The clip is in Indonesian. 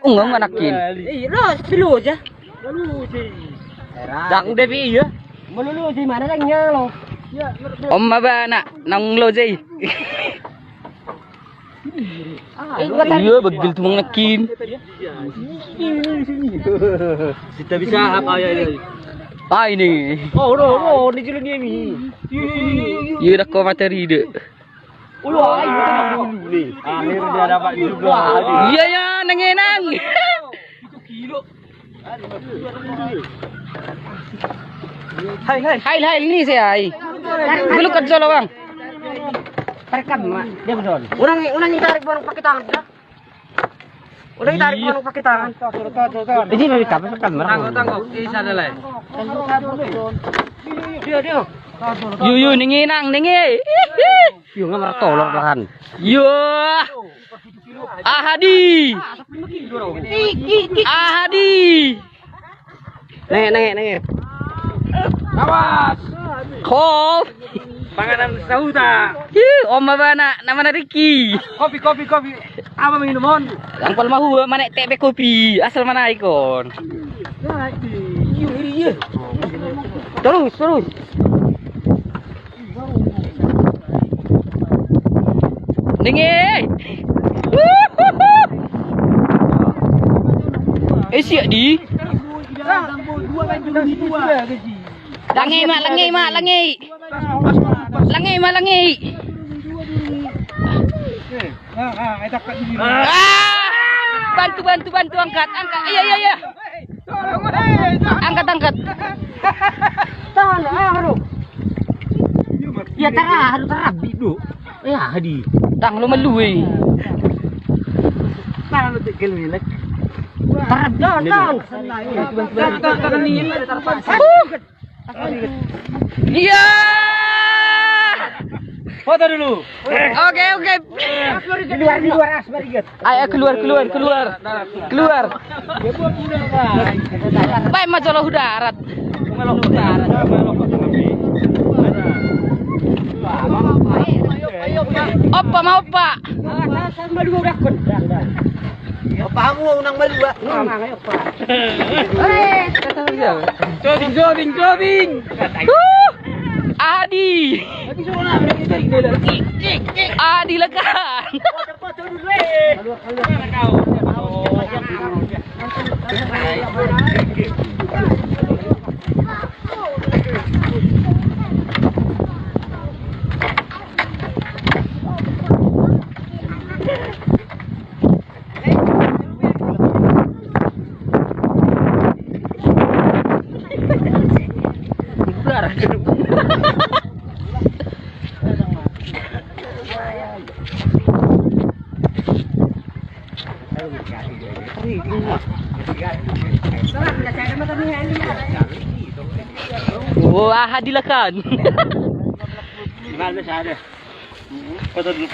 Enggak manakin. Iya, dulu aja. Dulu sih. Dang Devi ya. Melulu sih mana lagnya lo. Om ba nang lo jay. Iya, begil tuh manakin. Kita bisa apa ya ini? Ah ini. Oh, ini jalan ini. Iya dah kau materi deh. Wah, itu dulu nih. Akhirnya dia dapat juga. Iya ya, nengenang. Hai ini saya. Belum kerja lo bang. Rekam, dia betul. Orang yang tarik barang pakai tangan. Udah tarik barang pakai tangan. Ini dari kapan kamera? Tangguh. Isa adalah. Dia. Yu nengenang nenge. Yo ngamar tolong bahan. Yo. Ahadi. Ahadi. Nenge. Awas. Kof. Panganan sauda. Om ba nama Ricky. Kopi. Apa minuman? Angpal mahu mana tebe kopi. Asal mana ikon. Iya. Terus. Nenge. Siap di. Langi. Bantu angkat. Iya. Angkat. Tahan, harus. Ya harus terabi dulu. Ya, hadi. Tang lu melui. Parang tegel nilek. Tahan. Iya. Foto dulu. Oke. Di luar asbar ingat. Ayo keluar. Baik majalah darat. Opa mau pak. Pahamu unang malua. Jogging. Adi lekan. Wah, dilakan. Gimana sih ada? Foto dulu.